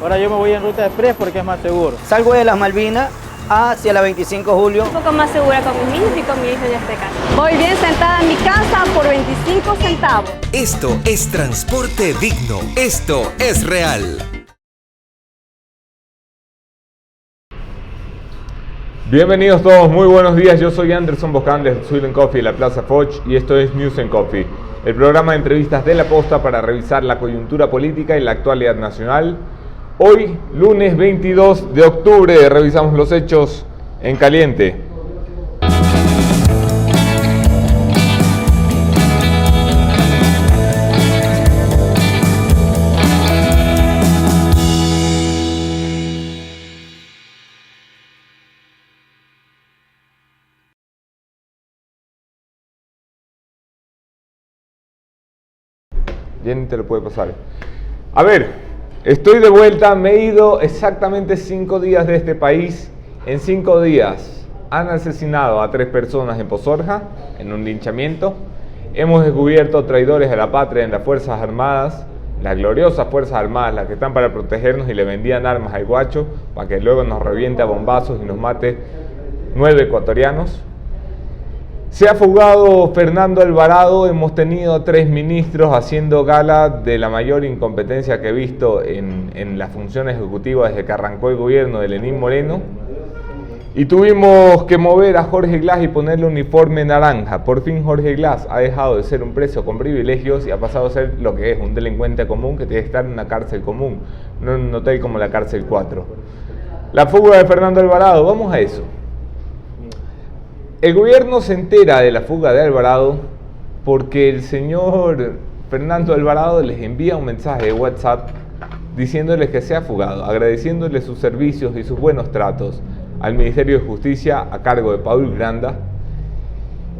Ahora yo me voy en ruta express porque es más seguro. Salgo de las Malvinas hacia la 25 de julio. Un poco más segura con mis niños y con mi hijo en este caso. Voy bien sentada en mi casa por 25 centavos. Esto es transporte digno. Esto es real. Bienvenidos todos, muy buenos días. Yo soy Anderson Boscan de Sweden Coffee, la Plaza Foch, y esto es News and Coffee, el programa de entrevistas de La Posta para revisar la coyuntura política y la actualidad nacional. Hoy, lunes 22 de octubre, revisamos los hechos en caliente. Jenny te lo puede pasar. A ver, estoy de vuelta, me he ido exactamente 5 días de este país. En 5 días han asesinado a 3 personas en Pozorja, en un linchamiento. Hemos descubierto traidores a la patria en las Fuerzas Armadas, las gloriosas Fuerzas Armadas, las que están para protegernos y le vendían armas al guacho para que luego nos reviente a bombazos y nos mate 9 ecuatorianos. Se ha fugado Fernando Alvarado, hemos tenido a 3 ministros haciendo gala de la mayor incompetencia que he visto en la función ejecutiva desde que arrancó el gobierno de Lenín Moreno. Y tuvimos que mover a Jorge Glass y ponerle uniforme naranja. Por fin Jorge Glass ha dejado de ser un preso con privilegios y ha pasado a ser lo que es, un delincuente común que tiene que estar en una cárcel común, no en un hotel como la cárcel 4. La fuga de Fernando Alvarado, vamos a eso. El gobierno se entera de la fuga de Alvarado porque el señor Fernando Alvarado les envía un mensaje de WhatsApp diciéndoles que se ha fugado, agradeciéndoles sus servicios y sus buenos tratos al Ministerio de Justicia a cargo de Paul Granda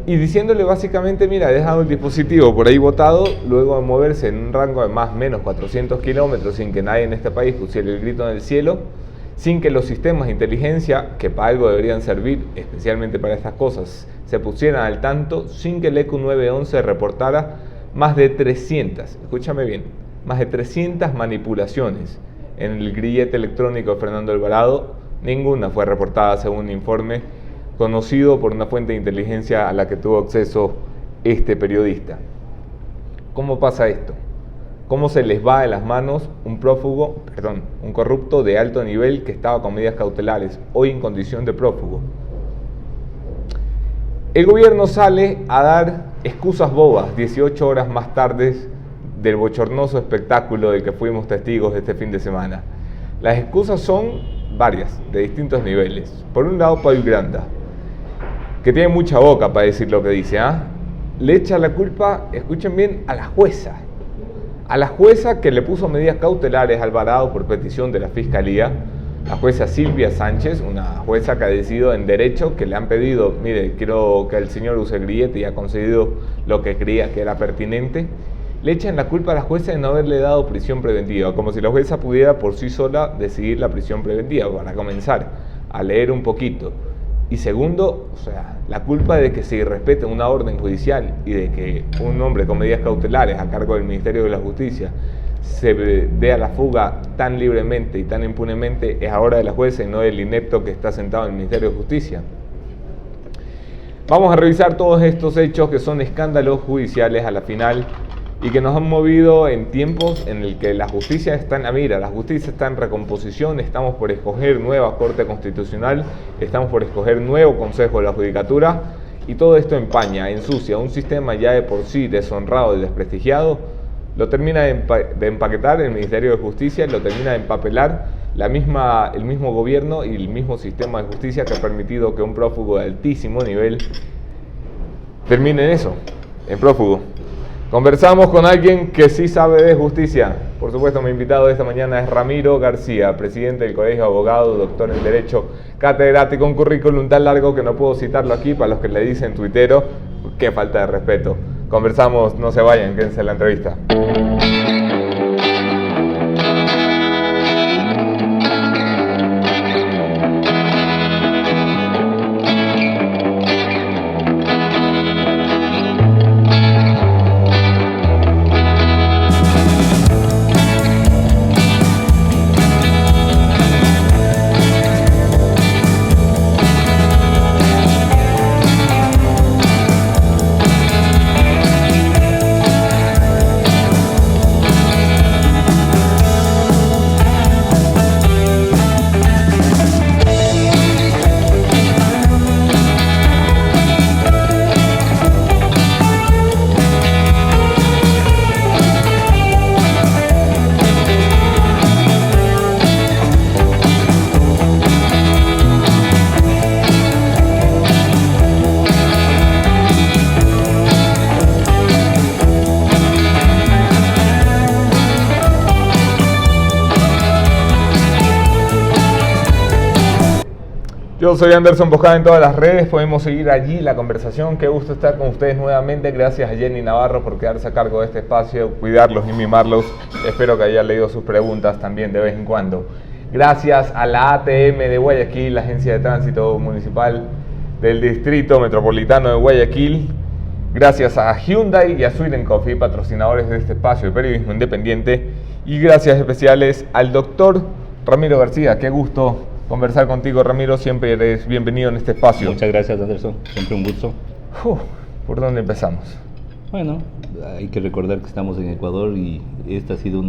y diciéndole básicamente, mira, he dejado el dispositivo por ahí botado luego de moverse en un rango de más o menos 400 kilómetros sin que nadie en este país pusiera el grito en el cielo, sin que los sistemas de inteligencia, que para algo deberían servir, especialmente para estas cosas, se pusieran al tanto, sin que el ECU 911 reportara más de 300, escúchame bien, más de 300 manipulaciones en el grillete electrónico de Fernando Alvarado. Ninguna fue reportada según un informe conocido por una fuente de inteligencia a la que tuvo acceso este periodista. ¿Cómo pasa esto? ¿Cómo se les va de las manos un corrupto de alto nivel que estaba con medidas cautelares, hoy en condición de prófugo? El gobierno sale a dar excusas bobas 18 horas más tarde del bochornoso espectáculo del que fuimos testigos este fin de semana. Las excusas son varias, de distintos niveles. Por un lado, Paul Granda, que tiene mucha boca para decir lo que dice, le echa la culpa, escuchen bien, a la jueza. A la jueza que le puso medidas cautelares a Alvarado por petición de la Fiscalía, la jueza Silvia Sánchez, una jueza que ha decidido en derecho, que le han pedido, mire, quiero que el señor use grillete y ha concedido lo que creía que era pertinente, le echan la culpa a la jueza de no haberle dado prisión preventiva, como si la jueza pudiera por sí sola decidir la prisión preventiva, para comenzar a leer un poquito. Y segundo, la culpa de que se irrespete una orden judicial y de que un hombre con medidas cautelares a cargo del Ministerio de la Justicia se dé a la fuga tan libremente y tan impunemente es ahora de la jueza y no del inepto que está sentado en el Ministerio de Justicia. Vamos a revisar todos estos hechos que son escándalos judiciales a la final y que nos han movido en tiempos en el que la justicia está en la mira, la justicia está en recomposición, estamos por escoger nueva Corte Constitucional, estamos por escoger nuevo Consejo de la Judicatura y todo esto empaña, ensucia un sistema ya de por sí deshonrado y desprestigiado, lo termina de empaquetar el Ministerio de Justicia, lo termina de empapelar el mismo gobierno y el mismo sistema de justicia que ha permitido que un prófugo de altísimo nivel termine en eso, en prófugo. Conversamos con alguien que sí sabe de justicia. Por supuesto, mi invitado de esta mañana es Ramiro García, presidente del Colegio de Abogados, doctor en Derecho, catedrático, un currículum tan largo que no puedo citarlo aquí para los que le dicen tuitero. Qué falta de respeto. Conversamos, no se vayan, quédense en la entrevista. Yo soy Anderson Bojada en todas las redes, podemos seguir allí la conversación. Qué gusto estar con ustedes nuevamente. Gracias a Jenny Navarro por quedarse a cargo de este espacio, cuidarlos y mimarlos. Espero que haya leído sus preguntas también de vez en cuando. Gracias a la ATM de Guayaquil, la Agencia de Tránsito Municipal del Distrito Metropolitano de Guayaquil. Gracias a Hyundai y a Sweden Coffee, patrocinadores de este espacio de periodismo independiente. Y gracias especiales al doctor Ramiro García. Qué gusto conversar contigo, Ramiro. Siempre eres bienvenido en este espacio. Muchas gracias, Anderson. Siempre un gusto. ¿Por dónde empezamos? Bueno, hay que recordar que estamos en Ecuador y esta ha sido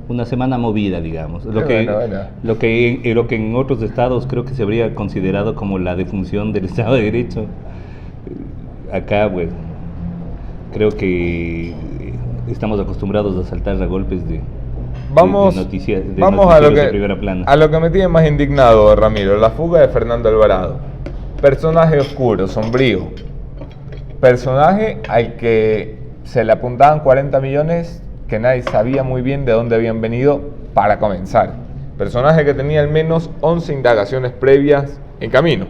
una semana movida, digamos. Lo que en otros estados creo que se habría considerado como la defunción del Estado de Derecho. Acá, bueno, creo que estamos acostumbrados a saltar a golpes de noticias de primera plana. A lo que me tiene más indignado, Ramiro, la fuga de Fernando Alvarado. Personaje oscuro, sombrío. Personaje al que se le apuntaban 40 millones que nadie sabía muy bien de dónde habían venido para comenzar. Personaje que tenía al menos 11 indagaciones previas en camino.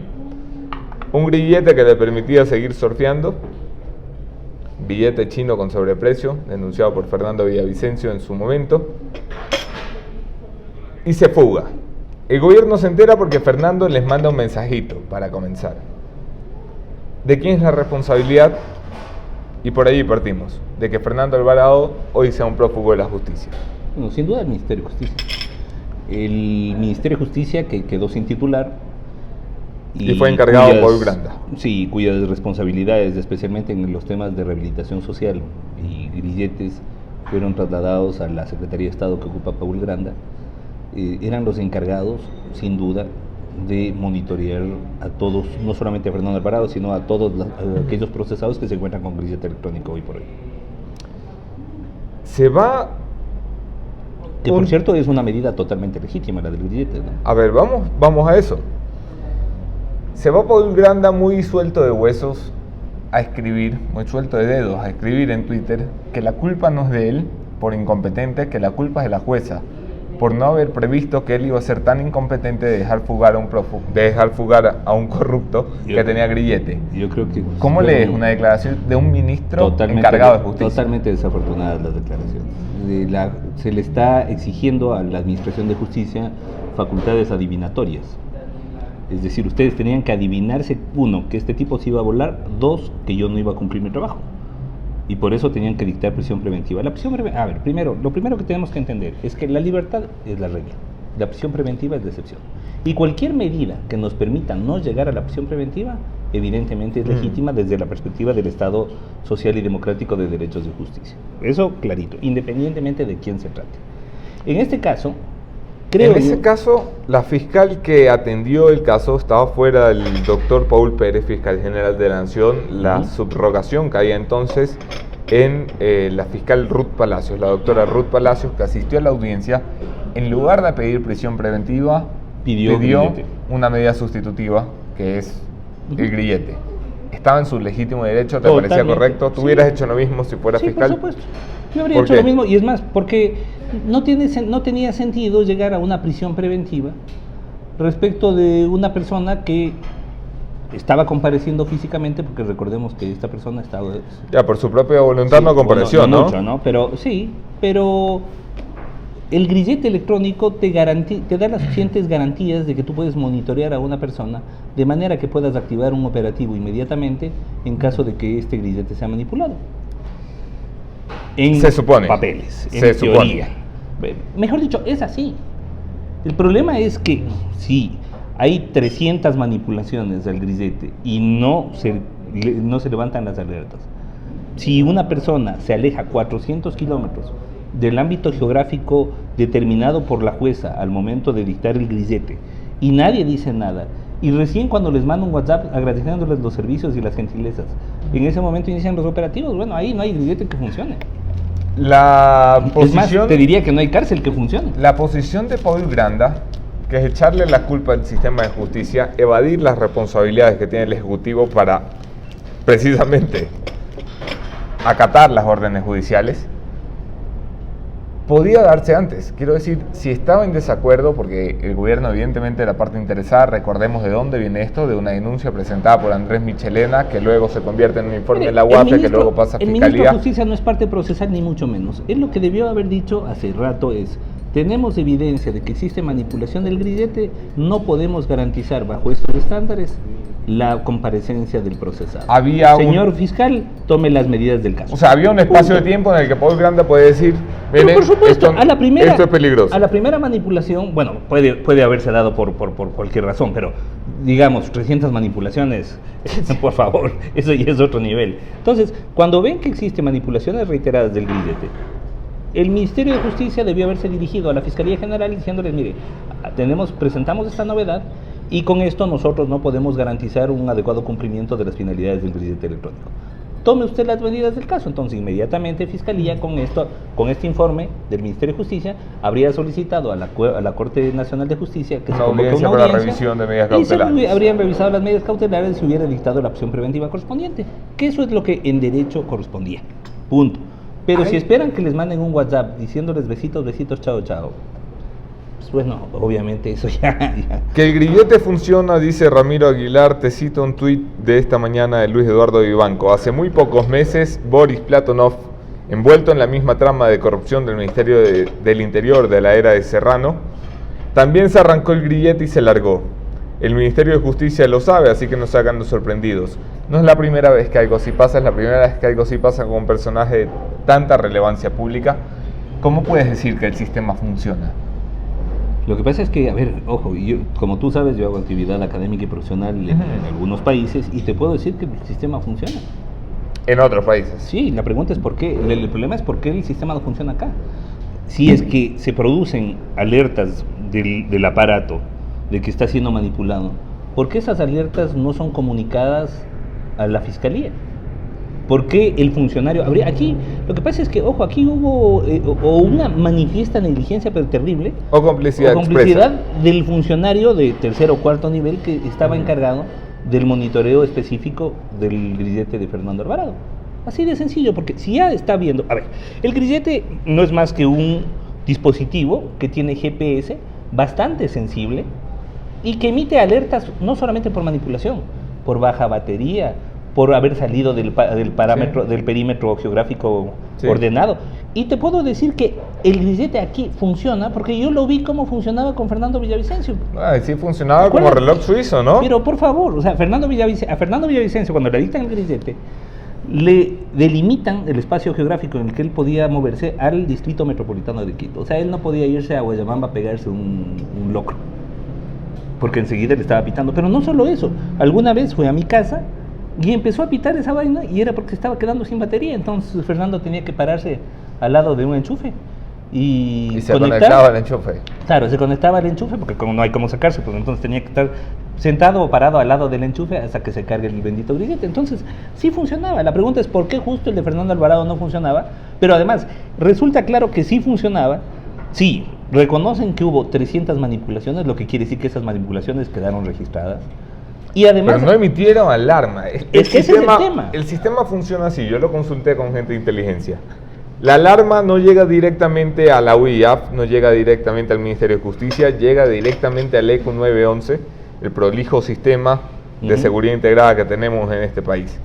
Un grillete que le permitía seguir surfeando. Billete chino con sobreprecio, denunciado por Fernando Villavicencio en su momento. Y se fuga. El gobierno se entera porque Fernando les manda un mensajito para comenzar. ¿De quién es la responsabilidad? Y por ahí partimos, de que Fernando Alvarado hoy sea un prófugo de la justicia. Bueno, sin duda el Ministerio de Justicia. El Ministerio de Justicia que quedó sin titular. Y fue encargado por Granda. Sí, cuyas responsabilidades, especialmente en los temas de rehabilitación social y grilletes, fueron trasladados a la Secretaría de Estado que ocupa Paul Granda. Eran los encargados, sin duda, de monitorear a todos, no solamente a Fernando Alvarado, sino a todos aquellos procesados que se encuentran con grillete electrónico hoy por hoy. Se va... Que por cierto es una medida totalmente legítima, la del grillete, ¿no? A ver, vamos a eso. Se va Paul Granda muy suelto de huesos a escribir, muy suelto de dedos a escribir en Twitter que la culpa no es de él por incompetente, que la culpa es de la jueza por no haber previsto que él iba a ser tan incompetente de dejar fugar a un prófugo, de dejar fugar a un corrupto que tenía grillete. Yo creo que... ¿Cómo lees una declaración de un ministro encargado de justicia? Totalmente desafortunadas las declaraciones. Se le está exigiendo a la Administración de Justicia facultades adivinatorias. Es decir, ustedes tenían que adivinarse, uno, que este tipo se iba a volar, dos, que yo no iba a cumplir mi trabajo. Y por eso tenían que dictar prisión preventiva. La prisión preventiva, a ver, lo primero que tenemos que entender es que la libertad es la regla, la prisión preventiva es la excepción. Y cualquier medida que nos permita no llegar a la prisión preventiva, evidentemente es legítima desde la perspectiva del Estado social y democrático de derechos de justicia. Eso clarito, independientemente de quién se trate. En este caso, en ese caso, la fiscal que atendió el caso estaba fuera del doctor Paul Pérez, fiscal general de la Nación. La subrogación caía entonces en la fiscal Ruth Palacios, la doctora Ruth Palacios, que asistió a la audiencia. En lugar de pedir prisión preventiva, pidió una medida sustitutiva, que es el grillete. Estaba en su legítimo derecho, ¿te parecía correcto? ¿Tú hubieras hecho lo mismo si fueras fiscal? Por supuesto. Yo habría hecho lo mismo, y es más, porque no tenía sentido llegar a una prisión preventiva respecto de una persona que estaba compareciendo físicamente, porque recordemos que esta persona estaba... Ya, por su propia voluntad no compareció, ¿no? Mucho, ¿no? Pero el grillete electrónico te da las suficientes garantías de que tú puedes monitorear a una persona de manera que puedas activar un operativo inmediatamente en caso de que este grillete sea manipulado. Se supone. Papeles, en teoría. Mejor dicho, es así. El problema es que sí, hay 300 manipulaciones del grillete y no se levantan las alertas. Si una persona se aleja 400 kilómetros del ámbito geográfico determinado por la jueza al momento de dictar el grillete y nadie dice nada, y recién cuando les mando un WhatsApp agradeciéndoles los servicios y las gentilezas, en ese momento inician los operativos, bueno, ahí no hay grillete que funcione. Es más, te diría que no hay cárcel que funcione. La posición de Paul Granda, que es echarle la culpa al sistema de justicia, evadir las responsabilidades que tiene el Ejecutivo para precisamente acatar las órdenes judiciales, podía darse antes. Quiero decir, si estaba en desacuerdo, porque el gobierno evidentemente era parte interesada, recordemos de dónde viene esto, de una denuncia presentada por Andrés Michelena, que luego se convierte en un informe de la UAPE, que luego pasa a el ministro Fiscalía. de Justicia no es parte procesal ni mucho menos. Él lo que debió haber dicho hace rato es: tenemos evidencia de que existe manipulación del grillete, no podemos garantizar bajo estos estándares la comparecencia del procesado. Señor fiscal, tome las medidas del caso. O sea, había un espacio de tiempo en el que Paul Granda puede decir, pero por supuesto, esto es peligroso. A la primera manipulación, bueno, puede haberse dado por cualquier razón, pero digamos, 300 manipulaciones, por favor, eso ya es otro nivel. Entonces, cuando ven que existen manipulaciones reiteradas del grillete, el Ministerio de Justicia debió haberse dirigido a la Fiscalía General diciéndoles: mire, presentamos esta novedad y con esto nosotros no podemos garantizar un adecuado cumplimiento de las finalidades del grillete electrónico. Tome usted las medidas del caso. Entonces, inmediatamente Fiscalía, con este informe del Ministerio de Justicia, habría solicitado a la Corte Nacional de Justicia que se convoque una audiencia para revisión de medidas cautelares. Y habrían revisado las medidas cautelares y se hubiera dictado la acción preventiva correspondiente, que eso es lo que en derecho correspondía. Punto. Pero si esperan que les manden un WhatsApp diciéndoles besitos, besitos, chao, chao, pues bueno, obviamente eso ya. Que el grillete funciona, dice Ramiro Aguilar. Te cito un tuit de esta mañana de Luis Eduardo Vivanco. Hace muy pocos meses, Boris Platonov, envuelto en la misma trama de corrupción del Ministerio del Interior de la era de Serrano, también se arrancó el grillete y se largó. El Ministerio de Justicia lo sabe, así que no se hagan los sorprendidos. No es la primera vez que algo así pasa, es la primera vez que algo así pasa con un personaje de tanta relevancia pública. ¿Cómo puedes decir que el sistema funciona? Lo que pasa es que, a ver, ojo, como tú sabes, yo hago actividad académica y profesional en algunos países y te puedo decir que el sistema funciona. ¿En otros países? Sí, la pregunta es por qué. El problema es por qué el sistema no funciona acá. Si es que se producen alertas del aparato de que está siendo manipulado, ¿por qué esas alertas no son comunicadas a la Fiscalía? ¿Por qué el funcionario aquí? Lo que pasa es que, ojo, aquí hubo o una manifiesta negligencia, pero terrible, o complicidad del funcionario de tercer o cuarto nivel que estaba encargado del monitoreo específico del grillete de Fernando Alvarado. Así de sencillo, porque si ya está viendo, a ver, el grillete no es más que un dispositivo que tiene GPS bastante sensible y que emite alertas no solamente por manipulación, por baja batería, por haber salido del perímetro geográfico ordenado. Y te puedo decir que el grillete aquí funciona porque yo lo vi cómo funcionaba con Fernando Villavicencio. Sí, funcionaba como reloj suizo, ¿no? Pero por favor, o sea, a Fernando Villavicencio, cuando le dictan el grillete, le delimitan el espacio geográfico en el que él podía moverse al distrito metropolitano de Quito. O sea, él no podía irse a Guayamamba a pegarse un locro, porque enseguida le estaba pitando. Pero no solo eso, alguna vez fue a mi casa y empezó a pitar esa vaina y era porque estaba quedando sin batería. Entonces Fernando tenía que pararse al lado de un enchufe y se conectaba al enchufe. Claro, se conectaba al enchufe porque como no hay cómo sacarse, pues entonces tenía que estar sentado o parado al lado del enchufe hasta que se cargue el bendito grillete. Entonces sí funcionaba. La pregunta es por qué justo el de Fernando Alvarado no funcionaba, pero además resulta claro que sí funcionaba. Sí, reconocen que hubo 300 manipulaciones, lo que quiere decir que esas manipulaciones quedaron registradas. Y además, pero no emitieron alarma. Ese es el tema. El sistema funciona así, yo lo consulté con gente de inteligencia. La alarma no llega directamente a la UIAF, no llega directamente al Ministerio de Justicia, llega directamente al ECU 911, el prolijo sistema de seguridad integrada que tenemos en este país.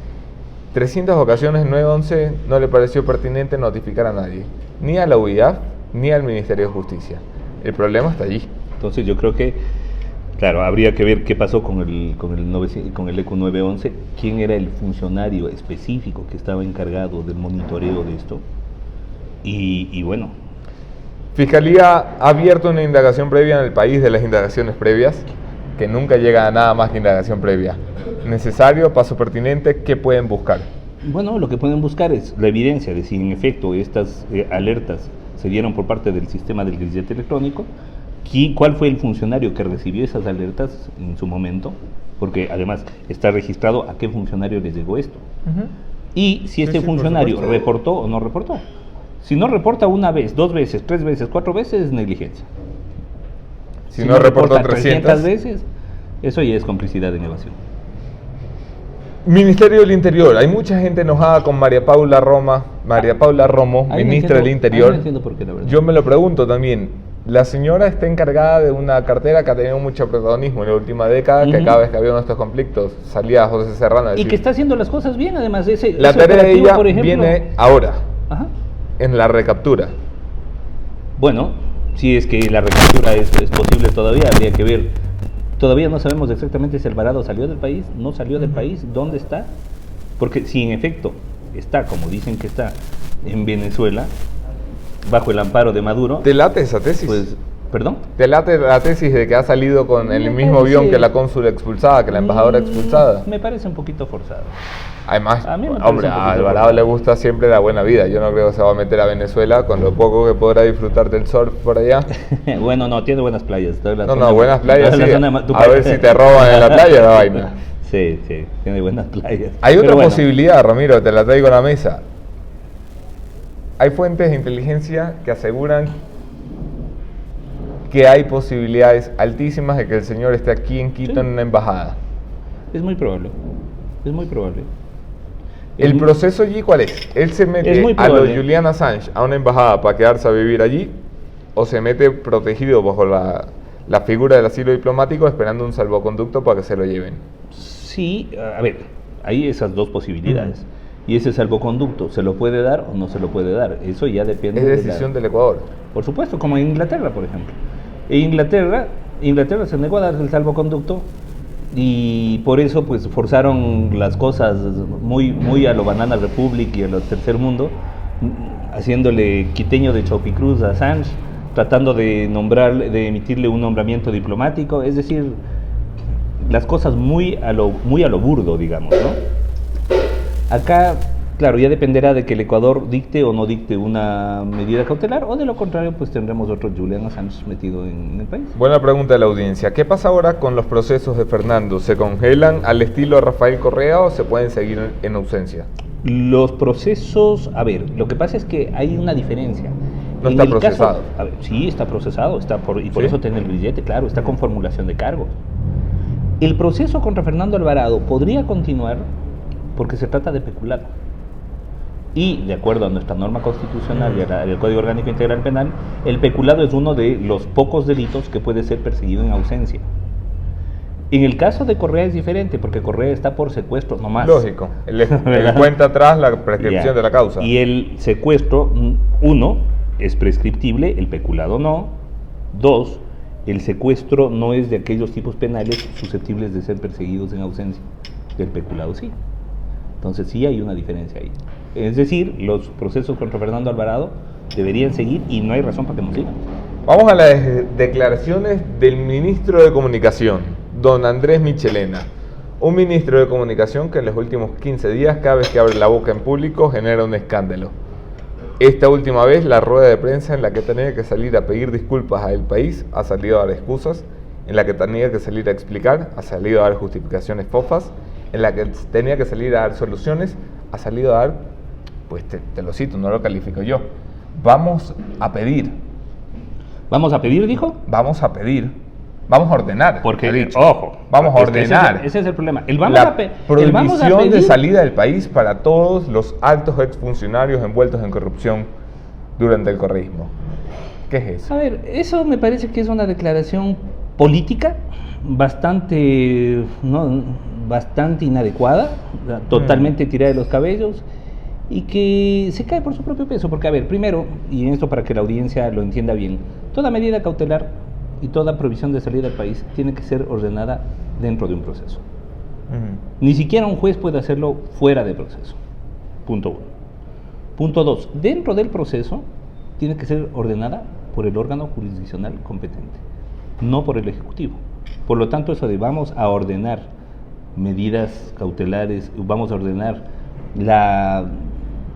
300 ocasiones 911 no le pareció pertinente notificar a nadie, ni a la UIAF, ni al Ministerio de Justicia. El problema está allí. Entonces yo creo que, claro, habría que ver qué pasó con el ECU 911, quién era el funcionario específico que estaba encargado del monitoreo de esto. Y bueno. Fiscalía ha abierto una indagación previa en el país de las indagaciones previas, que nunca llega a nada más que indagación previa. Necesario, paso pertinente, ¿qué pueden buscar? Bueno, lo que pueden buscar es la evidencia de si en efecto estas alertas se dieron por parte del sistema del grillete electrónico, cuál fue el funcionario que recibió esas alertas en su momento, porque además está registrado a qué funcionario les llegó esto, y si este funcionario reportó o no reportó. Si no reporta una vez, 2 veces, 3 veces, 4 veces, es negligencia. Si no reporta 300 veces, eso ya es complicidad en evasión. Ministerio del Interior, hay mucha gente enojada con María Paula Roma, María Paula Romo, Ahí no ministra del entiendo- ahí Interior, no entiendo por qué, la verdad. yo me lo pregunto también. La señora está encargada de una cartera que ha tenido mucho protagonismo en la última década, que Ujú. cada vez que había uno de estos conflictos salía José Serrano a Y decir, que está haciendo las cosas bien, además. la ese tarea de operativo, ella por ejemplo, viene ahora, Ajá. en la recaptura. Bueno, si es que la recaptura es posible todavía, habría que ver. Todavía no sabemos exactamente si Alvarado salió del país, no salió del país, dónde está. Porque si en efecto está, como dicen que está, en Venezuela, bajo el amparo de Maduro, ¿Te late esa tesis? pues, ¿perdón? ¿Te late la tesis de que ha salido con el Me mismo parece- avión que la cónsula expulsada, que la embajadora expulsada? Me parece un poquito forzado. Además, A mí me parece hombre, un a poquito Alvarado raro. le gusta siempre la buena vida. Yo no creo que se va a meter a Venezuela con lo poco que podrá disfrutar del surf por allá. Bueno, no, tiene buenas playas. No, buenas playas, toda la sí. zona de tu A ver país. si te roban en la playa la vaina. Sí, sí, tiene buenas playas. Hay otra Pero bueno, posibilidad, Ramiro, te la traigo a la mesa. Hay fuentes de inteligencia que aseguran que hay posibilidades altísimas de que el señor esté aquí en Quito Sí. en una embajada. Es muy probable. Es muy probable. ¿El Es- proceso allí cuál es? ¿Él se mete Es muy a lo probable. Julian Assange a una embajada para quedarse a vivir allí? ¿O se mete protegido bajo la figura del asilo diplomático esperando un salvoconducto para que se lo lleven? Sí, a ver, hay esas dos posibilidades. Y ese salvoconducto, ¿se lo puede dar o no se lo puede dar? Eso ya depende Es de decisión del Ecuador. Por supuesto, como en Inglaterra, por ejemplo. En Inglaterra se negó a dar el salvoconducto y por eso pues forzaron las cosas muy a lo Banana Republic y a lo tercer mundo, haciéndole quiteño de Chaupicruz a Assange, tratando de emitirle un nombramiento diplomático, es decir, las cosas muy a lo burdo, digamos, ¿no? Acá, claro, ya dependerá de que el Ecuador dicte o no dicte una medida cautelar, o de lo contrario, pues tendremos otro Julian Assange metido en el país. Buena pregunta de la audiencia. ¿Qué pasa ahora con los procesos de Fernando? ¿Se congelan al estilo Rafael Correa o se pueden seguir en ausencia? Los procesos, a ver, lo que pasa es que hay una diferencia. No En está el caso- procesado. a ver, sí, está procesado, y por ¿Sí? eso tiene el billete, claro, está con formulación de cargos. El proceso contra Fernando Alvarado podría continuar porque se trata de peculado. Y, de acuerdo a nuestra norma constitucional y al Código Orgánico Integral Penal, el peculado es uno de los pocos delitos que puede ser perseguido en ausencia. En el caso de Correa es diferente, porque Correa está por secuestro nomás. Lógico. Él ¿Verdad? cuenta atrás la prescripción Ya. de la causa. Y el secuestro, uno, es prescriptible, el peculado no. Dos, el secuestro no es de aquellos tipos penales susceptibles de ser perseguidos en ausencia. El peculado sí. Entonces sí hay una diferencia ahí. Es decir, los procesos contra Fernando Alvarado deberían seguir y no hay razón para que no sigan. Vamos a las declaraciones del ministro de Comunicación, don Andrés Michelena. Un ministro de Comunicación que en los últimos 15 días, cada vez que abre la boca en público, genera un escándalo. Esta última vez, la rueda de prensa en la que tenía que salir a pedir disculpas al país, ha salido a dar excusas. En la que tenía que salir a explicar, ha salido a dar justificaciones fofas. En la que tenía que salir a dar soluciones, ha salido a dar, pues te lo cito, no lo califico yo. Vamos a pedir, ¿Vamos a pedir, dijo? vamos a pedir, vamos a ordenar. Porque, ha dicho. ojo, Vamos a es que ordenar. ese es el problema. El vamos la a prohibición de pedir- salida del país para todos los altos exfuncionarios envueltos en corrupción durante el correísmo. ¿Qué es eso? A ver, eso me parece que es una declaración política bastante, ¿no? bastante inadecuada, totalmente tirada de los cabellos y que se cae por su propio peso. Porque, a ver, primero, y en esto para que la audiencia lo entienda bien, toda medida cautelar y toda prohibición de salida del país tiene que ser ordenada dentro de un proceso. Ni siquiera un juez puede hacerlo fuera del proceso. Punto 1. Punto 2. Dentro del proceso tiene que ser ordenada por el órgano jurisdiccional competente, no por el Ejecutivo. Por lo tanto, eso de vamos a ordenar medidas cautelares, vamos a ordenar la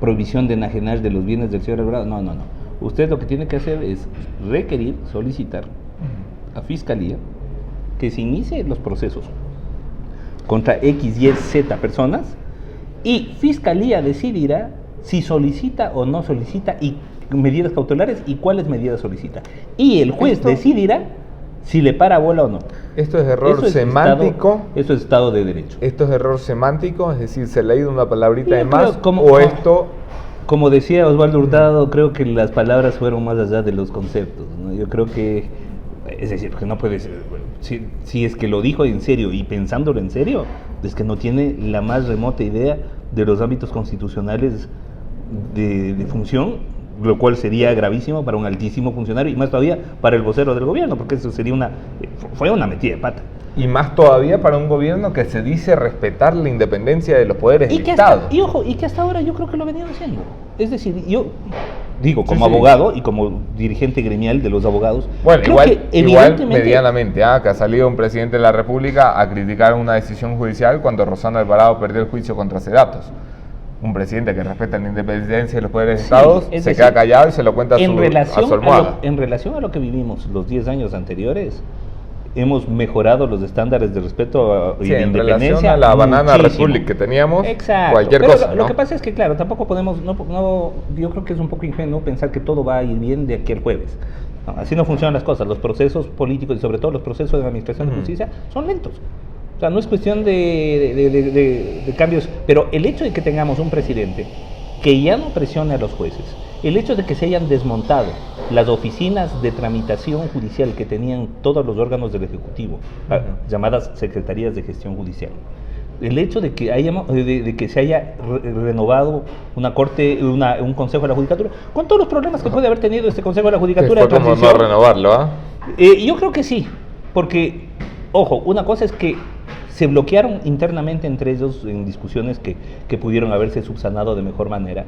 prohibición de enajenar de los bienes del señor Alvarado, no. Usted lo que tiene que hacer es requerir, solicitar a Fiscalía que se inicien los procesos contra X, Y, Z personas y Fiscalía decidirá si solicita o no solicita y medidas cautelares y cuáles medidas solicita. Y el juez Esto- decidirá si le para bola o no. Esto es error Eso es semántico. eso es Estado de Derecho. Esto es error semántico, es decir, se le ha ido una palabrita Yo de creo más como- o esto Como decía Osvaldo Hurtado, creo que las palabras fueron más allá de los conceptos, ¿no? Yo creo que, es decir, que no puede ser, si es que lo dijo en serio y pensándolo en serio, es que no tiene la más remota idea de los ámbitos constitucionales de función, lo cual sería gravísimo para un altísimo funcionario y más todavía para el vocero del gobierno, porque eso sería fue una metida de pata. Y más todavía para un gobierno que se dice respetar la independencia de los poderes del Y Estado. que hasta ahora yo creo que lo ha venido haciendo. Es decir, yo digo, como Sí, sí. abogado y como dirigente gremial de los abogados, Bueno, creo igual, que igual evidentemente, medianamente, que ha salido un presidente de la República a criticar una decisión judicial cuando Rosana Alvarado perdió el juicio contra Sedatos. Un presidente que respeta la independencia de los poderes del Estado es se decir, queda callado y se lo cuenta a su almohada. en relación a lo que vivimos los 10 años anteriores, hemos mejorado los estándares de respeto y Sí, de en independencia relación a la Banana muchísimo. Republic que teníamos, Exacto. cualquier Pero cosa, lo ¿no? que pasa es que, claro, tampoco podemos, yo creo que es un poco ingenuo pensar que todo va a ir bien de aquí al jueves. No, así no funcionan las cosas. Los procesos políticos y sobre todo los procesos de la administración de justicia son lentos. O sea, no es cuestión de cambios, pero el hecho de que tengamos un presidente que ya no presione a los jueces, el hecho de que se hayan desmontado las oficinas de tramitación judicial que tenían todos los órganos del Ejecutivo, llamadas Secretarías de Gestión Judicial, el hecho de que, de que se haya renovado una corte, un Consejo de la Judicatura, con todos los problemas que puede haber tenido este Consejo de la Judicatura Fue de como no transición. renovarlo, Yo creo que sí, porque, ojo, una cosa es que se bloquearon internamente entre ellos en discusiones que pudieron haberse subsanado de mejor manera,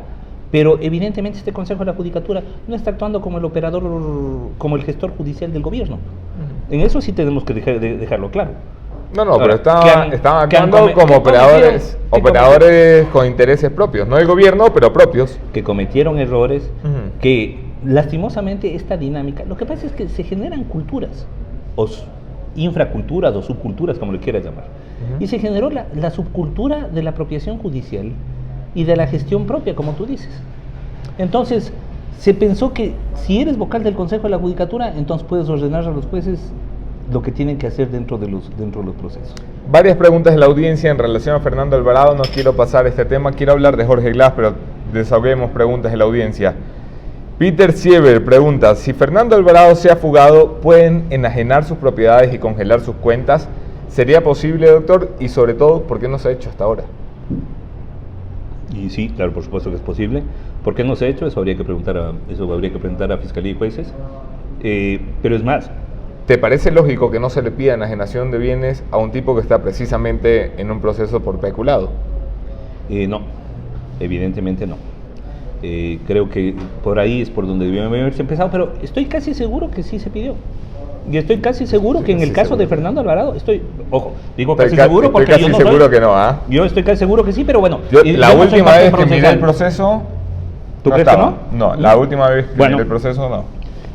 pero evidentemente este Consejo de la Judicatura no está actuando como el operador, como el gestor judicial del gobierno. En eso sí tenemos que dejarlo claro. No, Ahora, pero estaban actuando como que operadores con intereses propios, no del gobierno, pero propios. que cometieron errores, Ujú. que lastimosamente esta dinámica, lo que pasa es que se generan culturas, infraculturas o subculturas, como le quieras llamar, y se generó la subcultura de la apropiación judicial y de la gestión propia, como tú dices. Entonces, se pensó que si eres vocal del Consejo de la Judicatura, entonces puedes ordenar a los jueces lo que tienen que hacer dentro de los procesos. Varias preguntas de la audiencia en relación a Fernando Alvarado. No quiero pasar este tema, quiero hablar de Jorge Glass, pero desahoguemos preguntas de la audiencia. Peter Siever pregunta, si Fernando Alvarado se ha fugado, ¿pueden enajenar sus propiedades y congelar sus cuentas? ¿Sería posible, doctor? Y sobre todo, ¿por qué no se ha hecho hasta ahora? Y sí, claro, por supuesto que es posible. ¿Por qué no se ha hecho? Eso habría que preguntar a Fiscalía y jueces. Pero es más, ¿Te parece lógico que no se le pida enajenación de bienes a un tipo que está precisamente en un proceso por peculado? no, evidentemente no. Creo que por ahí es por donde debió haberse empezado, pero estoy casi seguro que sí se pidió. Y estoy casi seguro que en el caso de Fernando Alvarado, digo casi seguro porque estoy yo casi no seguro soy, que no, Yo estoy casi seguro que sí, pero bueno. La yo no soy última parte vez que miré el procesal. proceso, ¿Tú no crees que estaba. no? No, la última vez que Bueno. miré el proceso, no.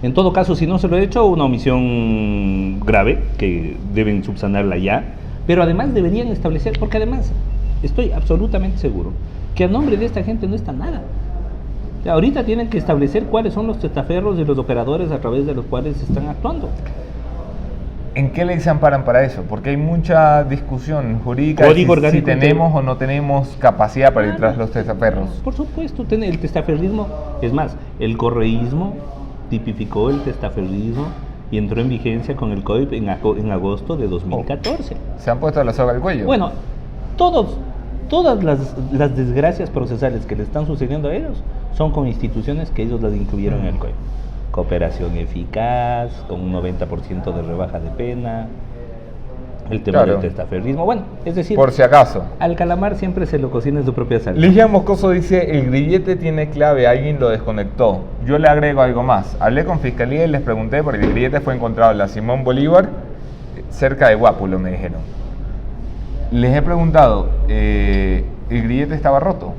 En todo caso, si no se lo he hecho, una omisión grave que deben subsanarla ya, pero además deberían establecer, porque además estoy absolutamente seguro que a nombre de esta gente no está nada. O sea, ahorita tienen que establecer cuáles son los testaferros de los operadores a través de los cuales están actuando. ¿En qué ley se amparan para eso? Porque hay mucha discusión jurídica Código de si orgánico tenemos o no tenemos capacidad para ir tras los testaferros. Por supuesto, el testaferrismo, es más, el correísmo tipificó el testaferrismo y entró en vigencia con el COIP en agosto de 2014. Se han puesto la soga al cuello. Bueno, todas las desgracias procesales que le están sucediendo a ellos son con instituciones que ellos las incluyeron en el COIP. Cooperación eficaz, con un 90% de rebaja de pena, el tema Claro. del testaferrismo. Bueno, es decir, Por si acaso. al calamar siempre se lo cocina en su propia sal. Ligia Moscoso dice, el grillete tiene clave, alguien lo desconectó. Yo le agrego algo más. Hablé con Fiscalía y les pregunté porque el grillete fue encontrado en la Simón Bolívar, cerca de Guápulo, me dijeron. Les he preguntado, ¿el grillete estaba roto?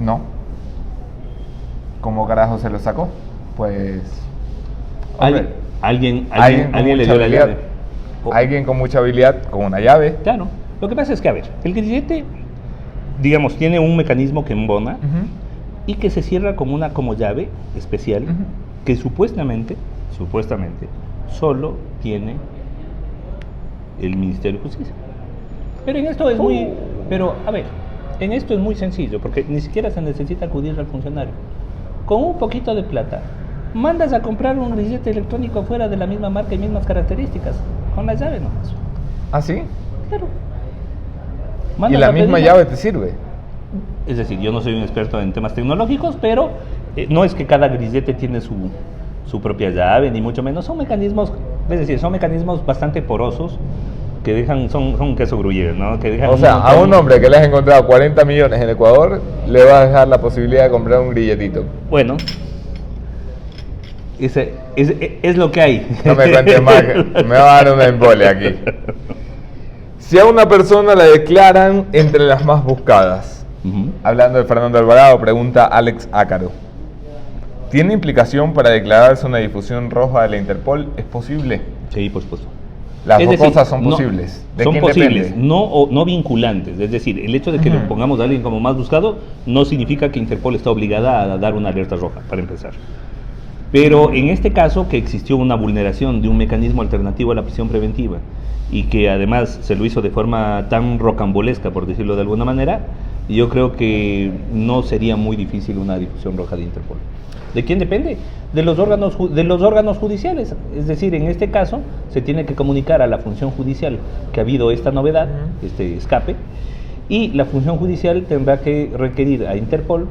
No. ¿Cómo carajo se lo sacó? Pues... hombre, Alguien con le mucha dio la habilidad. llave. Alguien con mucha habilidad, con una llave. Claro. Lo que pasa es que, a ver, el grillete, digamos, tiene un mecanismo que embona y que se cierra como llave especial que supuestamente, solo tiene el Ministerio de Justicia. Pero en esto es muy... Pero, a ver, En esto es muy sencillo, porque ni siquiera se necesita acudir al funcionario. Con un poquito de plata, mandas a comprar un grillete electrónico fuera de la misma marca y mismas características, con la llave nomás. ¿Ah, sí? Claro. ¿Y Mandas la a misma pedirla. llave te sirve? Es decir, yo no soy un experto en temas tecnológicos, pero no es que cada grillete tiene su propia llave, ni mucho menos. Son mecanismos, es decir, son mecanismos bastante porosos que dejan, son queso gruyere, ¿no? Que dejan O sea, a un montón- hombre que le has encontrado 40 millones en Ecuador, le vas a dejar la posibilidad de comprar un grilletito. Bueno, es lo que hay. No me cuentes más, que me va a dar una embolia aquí. Si a una persona la declaran entre las más buscadas, Ujú. hablando de Fernando Alvarado, pregunta Alex Ácaro, ¿tiene implicación para declararse una difusión roja de la Interpol? ¿Es posible? Sí, por supuesto. Las Es dos decir, cosas son no- posibles. ¿De son quién posibles, depende? no vinculantes. Es decir, el hecho de que le pongamos a alguien como más buscado no significa que Interpol está obligada a dar una alerta roja, para empezar. Pero en este caso, que existió una vulneración de un mecanismo alternativo a la prisión preventiva y que además se lo hizo de forma tan rocambolesca, por decirlo de alguna manera, yo creo que no sería muy difícil una difusión roja de Interpol. ¿De quién depende? De los órganos judiciales. Es decir, en este caso se tiene que comunicar a la función judicial que ha habido esta novedad, este escape, y la función judicial tendrá que requerir a Interpol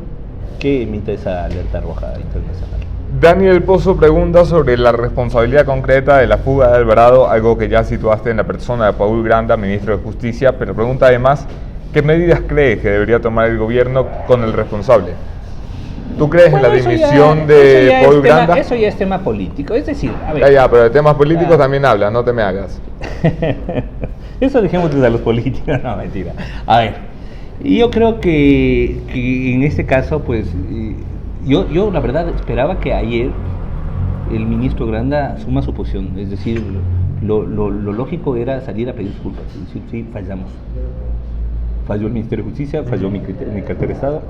que emita esa alerta roja internacional. Daniel Pozo pregunta sobre la responsabilidad concreta de la fuga de Alvarado, algo que ya situaste en la persona de Paul Granda, ministro de Justicia, pero pregunta además, ¿qué medidas cree que debería tomar el gobierno con el responsable? ¿Tú crees en la Bueno, eso dimisión ya- de eso ya Paul es tema- Granda? Eso ya es tema político, es decir, a ver. Ya, pero de temas políticos Ah. también habla, no te me hagas. Eso dejémosles a los políticos, no, mentira. A ver, yo creo que en este caso, pues, yo la verdad esperaba que ayer el ministro Granda asuma su posición, es decir, lo lógico era salir a pedir disculpas, es decir, sí, fallamos. Falló el Ministerio de Justicia, falló mi cartera de Estado,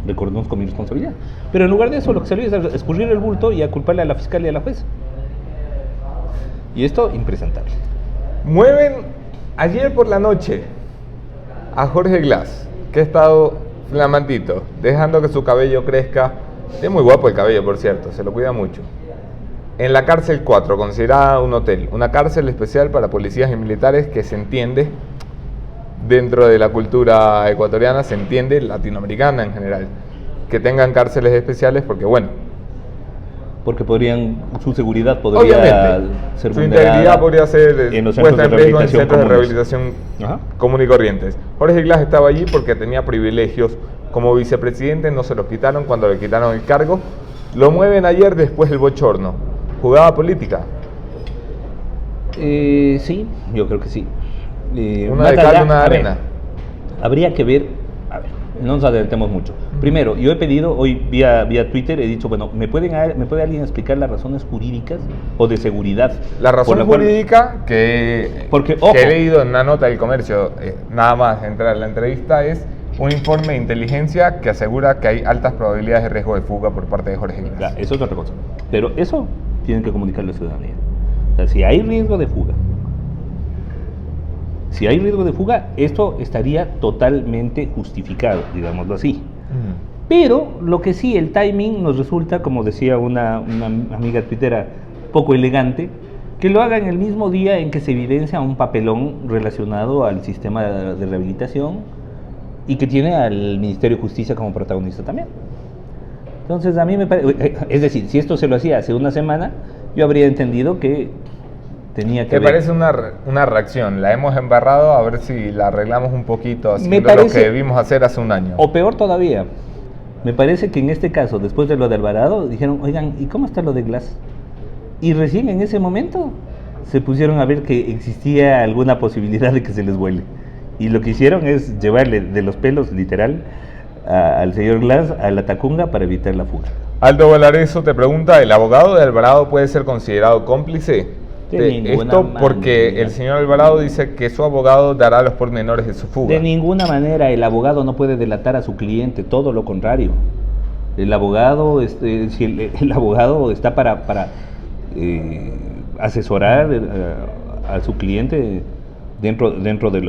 reconozco mi responsabilidad. Pero en lugar de eso, lo que salió es escurrir el bulto y a culparle a la fiscal y a la jueza. Y esto, impresentable. Mueven ayer por la noche a Jorge Glass, que ha estado flamantito, dejando que su cabello crezca. Es muy guapo el cabello, por cierto, se lo cuida mucho. En la cárcel 4, considerada un hotel, una cárcel especial para policías y militares que se entiende, dentro de la cultura ecuatoriana, se entiende, latinoamericana en general, que tengan cárceles especiales porque, bueno, Porque su seguridad podría obviamente, ser su vulnerada integridad podría ser en los centros puesta de en riesgo en rehabilitación centros de comunes. rehabilitación Ajá. común y corrientes. Jorge Glass estaba allí porque tenía privilegios como vicepresidente, no se los quitaron cuando le quitaron el cargo. Lo mueven ayer después del bochorno. ¿Jugada política? Sí, yo creo que sí. Una más de cal y allá, una de a ver, arena. habría que ver, a ver, no nos adelantemos mucho. Primero, yo he pedido hoy vía Twitter, he dicho, bueno, ¿me puede alguien explicar las razones jurídicas o de seguridad? La razón por cual- jurídica que ojo. he leído en una nota del Comercio, nada más entrar a la entrevista, es un informe de inteligencia que asegura que hay altas probabilidades de riesgo de fuga por parte de Jorge Ya, Glass. eso es otra cosa. Pero eso tienen que comunicarle a la ciudadanía. O sea, si hay riesgo de fuga, esto estaría totalmente justificado, digámoslo así. Pero lo que sí, el timing nos resulta, como decía una amiga tuitera poco elegante, que lo haga en el mismo día en que se evidencia un papelón relacionado al sistema de rehabilitación y que tiene al Ministerio de Justicia como protagonista también. Entonces a mí me parece, es decir, si esto se lo hacía hace una semana, yo habría entendido que tenía que ¿Te parece una reacción? La hemos embarrado, a ver si la arreglamos un poquito, haciendo lo parece- que debimos hacer hace un año. O peor todavía, me parece que en este caso, después de lo de Alvarado, dijeron, oigan, ¿y cómo está lo de Glass? Y recién en ese momento se pusieron a ver que existía alguna posibilidad de que se les vuele. Y lo que hicieron es llevarle de los pelos, literal, al señor Glass a la Tacunga para evitar la fuga. Aldo Valareso te pregunta, ¿el abogado de Alvarado puede ser considerado cómplice? De ninguna Esto porque manera. el señor Alvarado dice que su abogado dará los pormenores de su fuga. De ninguna manera el abogado no puede delatar a su cliente, todo lo contrario. El abogado, si el abogado está para asesorar a su cliente dentro de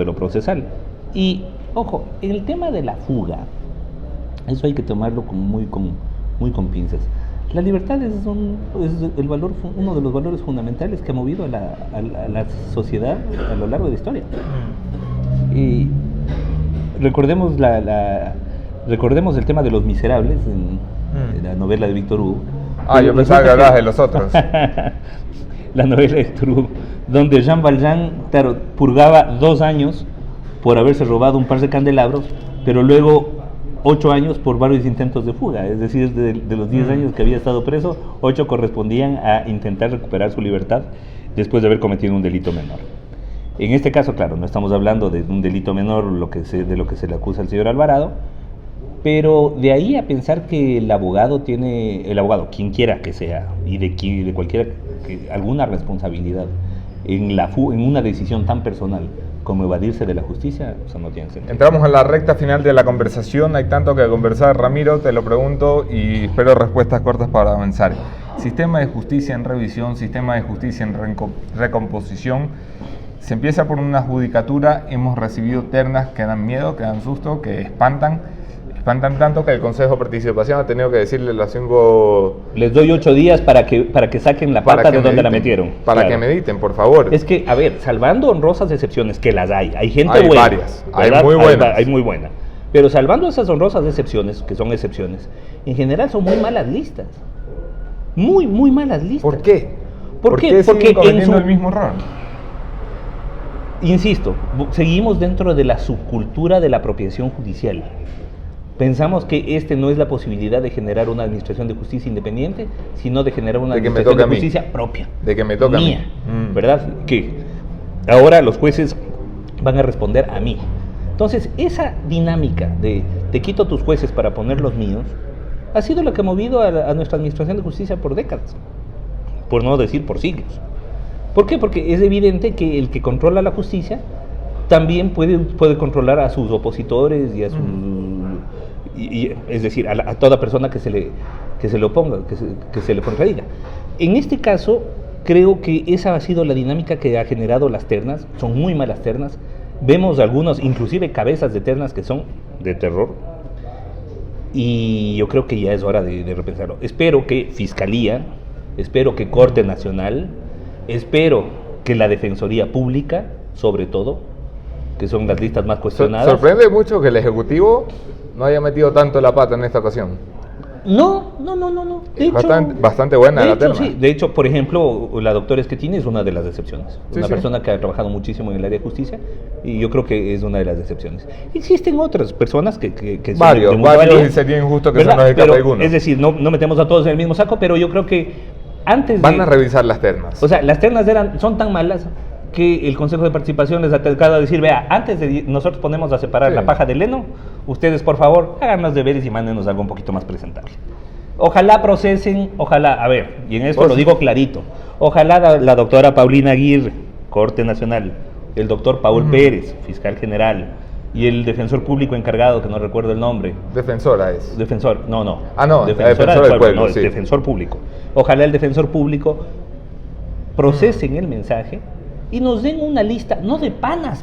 lo procesal. Y Ojo, el tema de la fuga, eso hay que tomarlo muy con pinzas. La libertad es el valor, uno de los valores fundamentales que ha movido a la sociedad a lo largo de la historia. Y recordemos recordemos el tema de Los Miserables en la novela de Víctor Hugo. Yo pensaba que hablabas de los otros. La novela de Víctor Hugo, donde Jean Valjean, claro, purgaba 2 años por haberse robado un par de candelabros, pero luego 8 años por varios intentos de fuga. Es decir, de los 10 años que había estado preso, 8 correspondían a intentar recuperar su libertad después de haber cometido un delito menor. En este caso, claro, no estamos hablando de un delito menor de lo que se le acusa al señor Alvarado, pero de ahí a pensar que el abogado, quien quiera que sea, y de cualquiera, alguna responsabilidad en una decisión tan personal como evadirse de la justicia, eso no tiene sentido. Entramos en la recta final de la conversación, hay tanto que conversar. Ramiro, te lo pregunto y espero respuestas cortas para avanzar. Sistema de justicia en revisión, sistema de justicia en recomposición. Se empieza por una judicatura, hemos recibido ternas que dan miedo, que dan susto, que espantan tanto que el Consejo de Participación ha tenido que decirle a las 5... Les doy 8 días para que saquen la pata de donde la metieron. Para que mediten, por favor. Es que, a ver, salvando honrosas excepciones, que las hay gente hay buena. Varias, ¿verdad? hay muy buenas. Hay muy buenas. Pero salvando esas honrosas excepciones, que son excepciones, en general son muy malas listas. Muy malas listas. ¿Por qué? ¿Por qué? Porque Porque cometiendo el mismo error. Insisto, seguimos dentro de la subcultura de la apropiación judicial. Pensamos que no es la posibilidad de generar una administración de justicia independiente, sino de generar una administración de justicia propia. De que me toca mía, a mí. ¿Verdad? Que ahora los jueces van a responder a mí. Entonces, esa dinámica de te quito tus jueces para poner los míos, ha sido lo que ha movido a nuestra administración de justicia por décadas, por no decir por siglos. ¿Por qué? Porque es evidente que el que controla la justicia también puede controlar a sus opositores y a sus... es decir, a toda persona que se le oponga, que se le contradiga. En este caso, creo que esa ha sido la dinámica que ha generado las ternas. Son muy malas ternas. Vemos algunos, inclusive cabezas de ternas que son de terror. Y yo creo que ya es hora de repensarlo. Espero que Fiscalía, espero que Corte Nacional, espero que la Defensoría Pública, sobre todo, que son las listas más cuestionadas. Sorprende mucho que el Ejecutivo no haya metido tanto la pata en esta ocasión. No. De hecho, bastante buena la terna. Sí. De hecho, por ejemplo, la doctora Schettini es una de las excepciones. Una persona que ha trabajado muchísimo en el área de justicia, y yo creo que es una de las excepciones. Existen otras personas que son varios, valía, y sería injusto que ¿verdad? se nos escape alguno. Es decir, no metemos a todos en el mismo saco, pero yo creo que antes van a revisar las ternas. O sea, las ternas son tan malas que el Consejo de Participación les ha tratado de decir, vea, antes de nosotros ponemos a separar la paja del heno, ustedes por favor hagan los deberes y mándenos algo un poquito más presentable. Ojalá procesen, a ver, y en esto lo digo clarito, ojalá la doctora Paulina Aguirre, Corte Nacional, el doctor Paul Pérez, fiscal general, y el defensor público encargado, que no recuerdo el nombre. Defensora es. Defensor, no. Defensora del pueblo, sí. Defensor público. Ojalá el defensor público procesen el mensaje y nos den una lista, no de panas,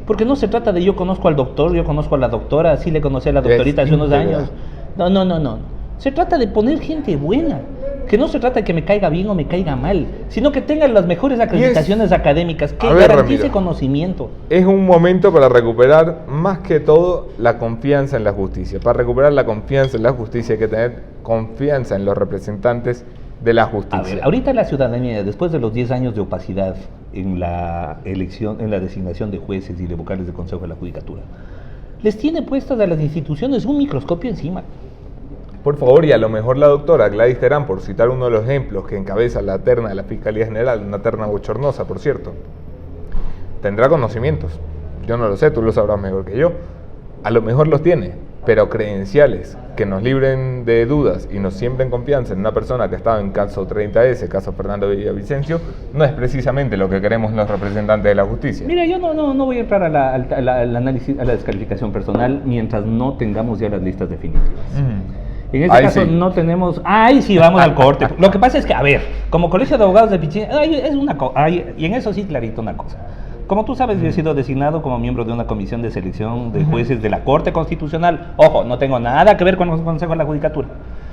porque no se trata de yo conozco al doctor, yo conozco a la doctora, así le conocí a la doctorita hace unos años. No. Se trata de poner gente buena, que no se trata de que me caiga bien o me caiga mal, sino que tengan las mejores acreditaciones académicas, que garantice Ramiro, conocimiento. Es un momento para recuperar más que todo la confianza en la justicia. Para recuperar la confianza en la justicia hay que tener confianza en los representantes de la justicia. A ver, ahorita la ciudadanía, después de los 10 años de opacidad en la elección, en la designación de jueces y de vocales del Consejo de la Judicatura, les tiene puestas a las instituciones un microscopio encima. Por favor, y a lo mejor la doctora Gladys Terán, por citar uno de los ejemplos que encabeza la terna de la Fiscalía General, una terna bochornosa, por cierto, tendrá conocimientos. Yo no lo sé, tú lo sabrás mejor que yo. A lo mejor los tiene, pero credenciales que nos libren de dudas y nos siembren confianza en una persona que ha estado en caso 30S, caso Fernando Villavicencio, no es precisamente lo que queremos los representantes de la justicia. Mira, yo no voy a entrar al análisis, a la descalificación personal, mientras no tengamos ya las listas definitivas. En este caso sí. No tenemos... sí, vamos al corte. Lo que pasa es que, a ver, como colegio de abogados de Pichincha, y en eso sí clarito una cosa. Como tú sabes, yo he sido designado como miembro de una comisión de selección de jueces de la Corte Constitucional. Ojo, no tengo nada que ver con el Consejo de la Judicatura.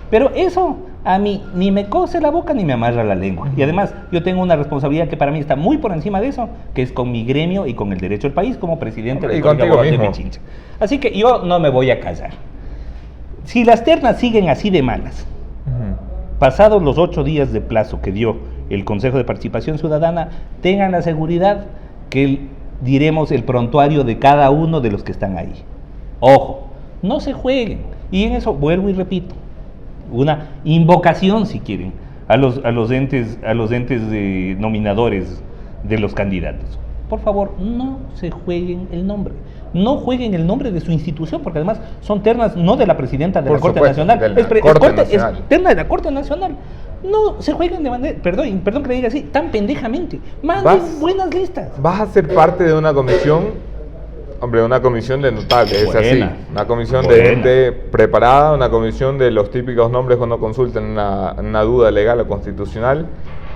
Pero eso a mí ni me cose la boca ni me amarra la lengua. Y además yo tengo una responsabilidad que para mí está muy por encima de eso, que es con mi gremio y con el derecho del país como presidente Hombre, de y contigo Código de mismo. Pichincha. Así que yo no me voy a callar. Si las ternas siguen así de malas, pasados los 8 días de plazo que dio el Consejo de Participación Ciudadana, tengan la seguridad que diremos el prontuario de cada uno de los que están ahí. Ojo, no se jueguen. Y en eso vuelvo y repito, una invocación, si quieren, a los entes nominadores de los candidatos. Por favor, no se jueguen el nombre. No jueguen el nombre de su institución, porque además son ternas no de la presidenta de Por la Corte supuesto, Nacional, de la Corte Nacional. es terna de la Corte Nacional. No se jueguen de manera, perdón que le diga así, tan pendejamente. Manden buenas listas. Vas a ser parte de una comisión, hombre, una comisión de notables, es así. Buena. Una comisión de Buena. gente preparada, una comisión de los típicos nombres cuando consultan una duda legal o constitucional.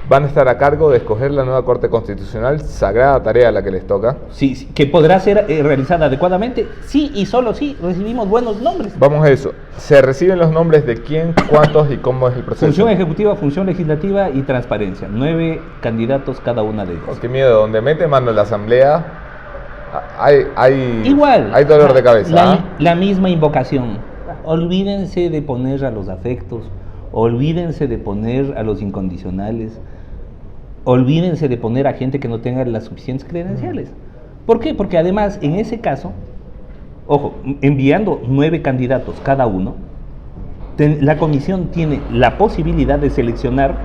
Van a estar a cargo de escoger la nueva Corte Constitucional, sagrada tarea a la que les toca. Sí, que podrá ser realizada adecuadamente, sí y solo si recibimos buenos nombres. Vamos a eso. ¿Se reciben los nombres de quién, cuántos y cómo es el proceso? Función ejecutiva, función legislativa y transparencia. 9 candidatos cada una de ellas. Oh, qué miedo, donde mete mano la asamblea, Igual. hay dolor de cabeza. La misma invocación. Olvídense de poner a los afectos, olvídense de poner a los incondicionales, olvídense de poner a gente que no tenga las suficientes credenciales. ¿Por qué? Porque además, en ese caso, ojo, enviando 9 candidatos cada uno, la comisión tiene la posibilidad de seleccionar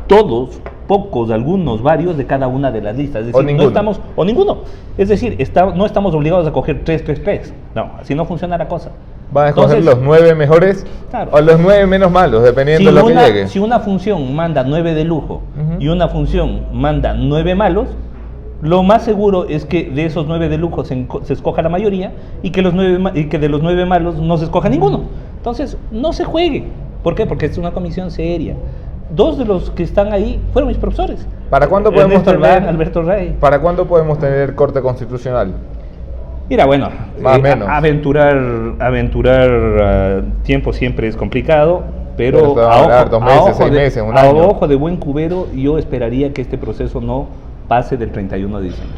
todos, pocos, algunos, varios de cada una de las listas. Es decir, ninguno. no estamos, o ninguno. Es decir, no estamos obligados a coger 3. No, así no funciona la cosa. Van a escoger Entonces, los 9 mejores, claro, o los 9 menos malos, dependiendo de lo que llegue. si una función manda 9 de lujo y una función manda 9 malos, lo más seguro es que de esos 9 de lujo se escoja la mayoría y que de los 9 malos no se escoja ninguno. Entonces, no se juegue. ¿Por qué? Porque es una comisión seria. 2 de los que están ahí fueron mis profesores. ¿Para cuándo podemos Ernesto tener Albán, Alberto Rey. ¿Para cuándo podemos tener Corte Constitucional? Mira, bueno, Más o menos. aventurar tiempo siempre es complicado, pero Pero va a durar 2 meses, 6 meses, un año. a ojo de buen cubero, yo esperaría que este proceso no pase del 31 de diciembre.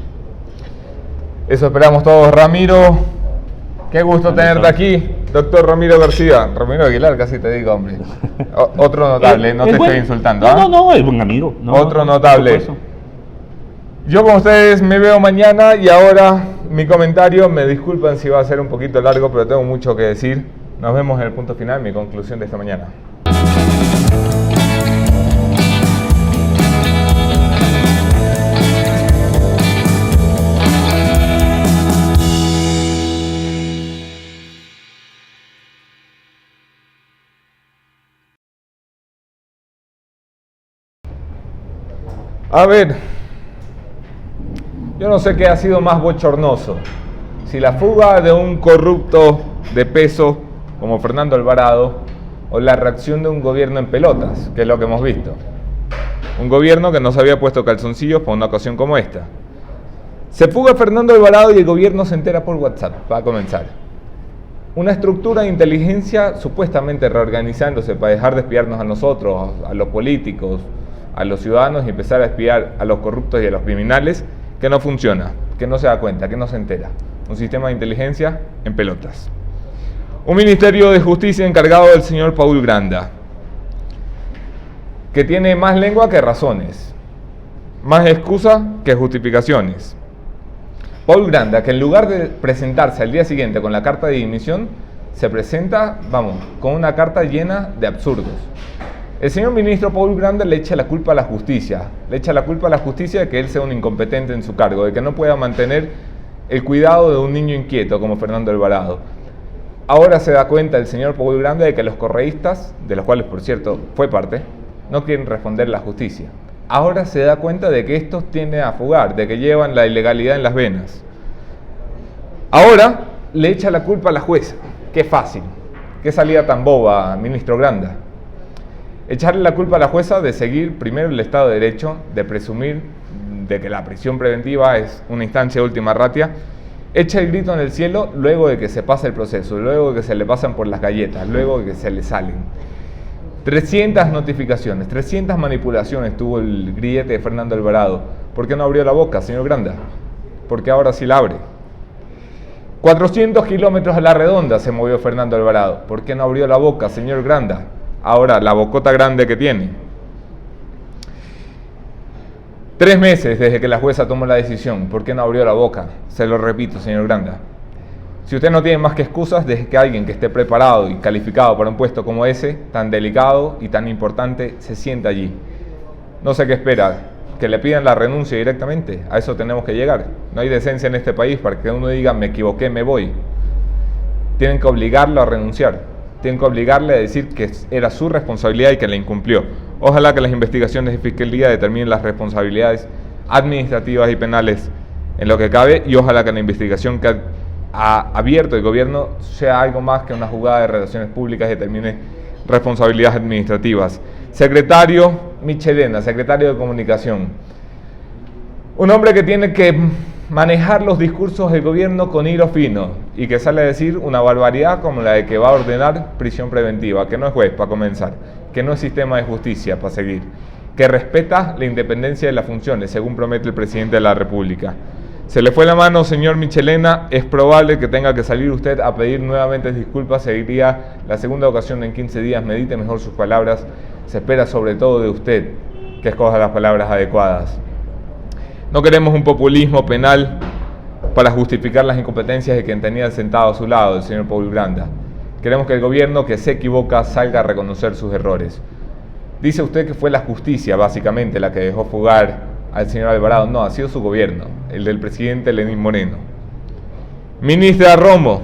Eso esperamos todos. Ramiro, qué gusto tenerte aquí. Doctor Ramiro García. Ramiro Aguilar, casi te digo, hombre. Otro notable, no te estoy insultando. ¿ah? No, es buen amigo. No, Otro no, notable. por supuesto. Yo con ustedes me veo mañana y ahora mi comentario, me disculpan si va a ser un poquito largo, pero tengo mucho que decir. Nos vemos en el punto final, mi conclusión de esta mañana. A ver, yo no sé qué ha sido más bochornoso, si la fuga de un corrupto de peso como Fernando Alvarado o la reacción de un gobierno en pelotas, que es lo que hemos visto. Un gobierno que no se había puesto calzoncillos para una ocasión como esta. Se fuga Fernando Alvarado y el gobierno se entera por WhatsApp, para comenzar. Una estructura de inteligencia supuestamente reorganizándose para dejar de espiarnos a nosotros, a los políticos, a los ciudadanos y empezar a espiar a los corruptos y a los criminales, que no funciona, que no se da cuenta, que no se entera. Un sistema de inteligencia en pelotas. Un ministerio de justicia encargado del señor Paul Granda, que tiene más lengua que razones, más excusa que justificaciones. Paul Granda, que en lugar de presentarse al día siguiente con la carta de dimisión, se presenta, con una carta llena de absurdos. El señor ministro Paul Granda le echa la culpa a la justicia, de que él sea un incompetente en su cargo, de que no pueda mantener el cuidado de un niño inquieto como Fernando Alvarado. Ahora se da cuenta el señor Paul Granda de que los correístas, de los cuales por cierto fue parte, no quieren responder a la justicia. Ahora se da cuenta de que estos tienden a fugar, de que llevan la ilegalidad en las venas. Ahora le echa la culpa a la jueza. Qué fácil, qué salida tan boba, ministro Granda. Echarle la culpa a la jueza de seguir primero el Estado de Derecho, de presumir de que la prisión preventiva es una instancia de última ratio, echa el grito en el cielo luego de que se pasa el proceso, luego de que se le pasan por las galletas, luego de que se le salen. 300 notificaciones, 300 manipulaciones tuvo el grillete de Fernando Alvarado. ¿Por qué no abrió la boca, señor Granda? Porque ahora sí la abre. 400 kilómetros a la redonda se movió Fernando Alvarado. ¿Por qué no abrió la boca, señor Granda? Ahora, la bocota grande que tiene. 3 meses desde que la jueza tomó la decisión. ¿Por qué no abrió la boca? Se lo repito, señor Granda. Si usted no tiene más que excusas, deje que alguien que esté preparado y calificado para un puesto como ese, tan delicado y tan importante, se sienta allí. No sé qué espera. Que le pidan la renuncia directamente. A eso tenemos que llegar. No hay decencia en este país para que uno diga me equivoqué, me voy. Tienen que obligarlo a renunciar. Tienen que obligarle a decir que era su responsabilidad y que la incumplió. Ojalá que las investigaciones de Fiscalía determinen las responsabilidades administrativas y penales en lo que cabe, y ojalá que la investigación que ha abierto el gobierno sea algo más que una jugada de relaciones públicas y determine responsabilidades administrativas. Secretario Michelena, secretario de Comunicación. Un hombre que tiene que manejar los discursos del gobierno con hilo fino y que sale a decir una barbaridad como la de que va a ordenar prisión preventiva, que no es juez para comenzar, que no es sistema de justicia para seguir, que respeta la independencia de las funciones, según promete el presidente de la República. Se le fue la mano, señor Michelena, es probable que tenga que salir usted a pedir nuevamente disculpas, seguiría la segunda ocasión en 15 días, medite mejor sus palabras, se espera sobre todo de usted que escoja las palabras adecuadas. No queremos un populismo penal para justificar las incompetencias de quien tenía sentado a su lado, el señor Paul Granda. Queremos que el gobierno que se equivoca salga a reconocer sus errores. Dice usted que fue la justicia, básicamente, la que dejó fugar al señor Alvarado. No, ha sido su gobierno, el del presidente Lenín Moreno. Ministra Romo,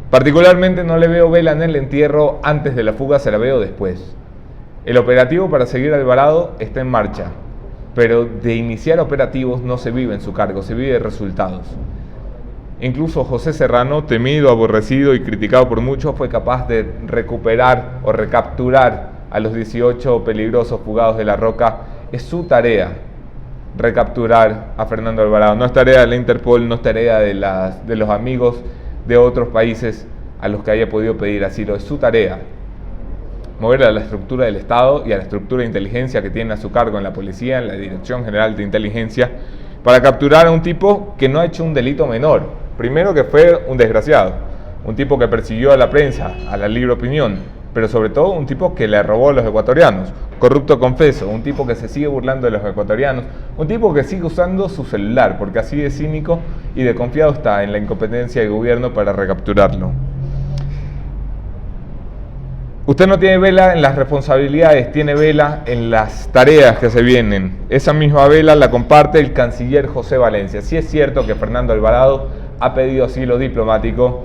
particularmente no le veo vela en el entierro antes de la fuga, se la veo después. El operativo para seguir a Alvarado está en marcha, pero de iniciar operativos no se vive en su cargo, se vive de resultados. Incluso José Serrano, temido, aborrecido y criticado por muchos, fue capaz de recuperar o recapturar a los 18 peligrosos fugados de La Roca. Es su tarea recapturar a Fernando Alvarado. No es tarea de la Interpol, no es tarea de los amigos de otros países a los que haya podido pedir asilo. Es su tarea mover a la estructura del Estado y a la estructura de inteligencia que tiene a su cargo en la policía, en la Dirección General de Inteligencia, para capturar a un tipo que no ha hecho un delito menor. Primero, que fue un desgraciado, un tipo que persiguió a la prensa, a la libre opinión, pero sobre todo un tipo que le robó a los ecuatorianos, corrupto confeso, un tipo que se sigue burlando de los ecuatorianos, un tipo que sigue usando su celular, porque así de cínico y de confiado está en la incompetencia del gobierno para recapturarlo. Usted no tiene vela en las responsabilidades, tiene vela en las tareas que se vienen. Esa misma vela la comparte el canciller José Valencia. Si es cierto que Fernando Alvarado ha pedido asilo diplomático,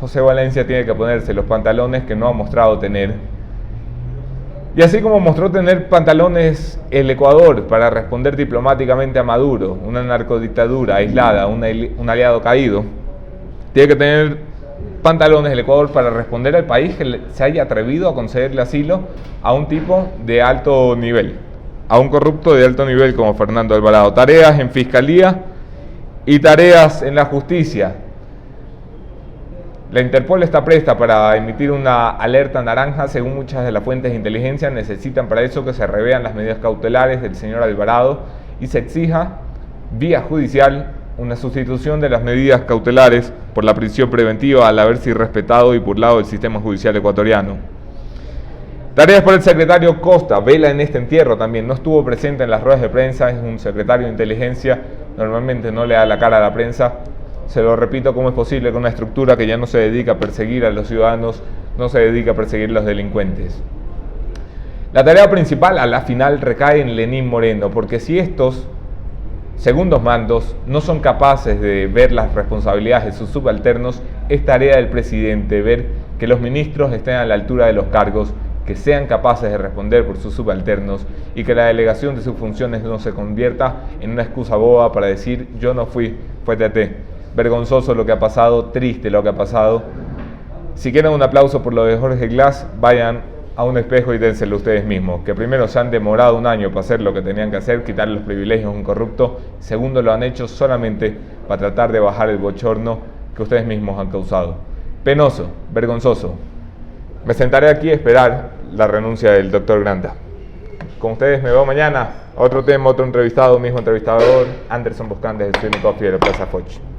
José Valencia tiene que ponerse los pantalones que no ha mostrado tener. Y así como mostró tener pantalones el Ecuador para responder diplomáticamente a Maduro, una narcodictadura aislada, un aliado caído, tiene que tener pantalones el Ecuador para responder al país que se haya atrevido a concederle asilo a un tipo de alto nivel, a un corrupto de alto nivel como Fernando Alvarado. Tareas en Fiscalía y tareas en la justicia. La Interpol está presta para emitir una alerta naranja. Según muchas de las fuentes de inteligencia, necesitan para eso que se revean las medidas cautelares del señor Alvarado y se exija vía judicial una sustitución de las medidas cautelares por la prisión preventiva al haberse irrespetado y burlado el sistema judicial ecuatoriano. Tareas por el secretario Costa, vela en este entierro también, no estuvo presente en las ruedas de prensa, es un secretario de inteligencia, normalmente no le da la cara a la prensa. Se lo repito, ¿cómo es posible que una estructura que ya no se dedica a perseguir a los ciudadanos, no se dedica a perseguir a los delincuentes? La tarea principal a la final recae en Lenín Moreno, porque si estos segundos mandos no son capaces de ver las responsabilidades de sus subalternos, es tarea del presidente ver que los ministros estén a la altura de los cargos, que sean capaces de responder por sus subalternos y que la delegación de sus funciones no se convierta en una excusa boba para decir yo no fui, fue TT. Vergonzoso lo que ha pasado, triste lo que ha pasado. Si quieren un aplauso por lo de Jorge Glass, vayan a un espejo y dénselo ustedes mismos, que primero se han demorado un año para hacer lo que tenían que hacer, quitarle los privilegios a un corrupto, segundo lo han hecho solamente para tratar de bajar el bochorno que ustedes mismos han causado. Penoso, vergonzoso. Me sentaré aquí a esperar la renuncia del doctor Granda. Con ustedes me veo mañana. Otro tema, otro entrevistado, mismo entrevistador, Anderson Boscan desde Streaming Coffee de la Plaza Foch.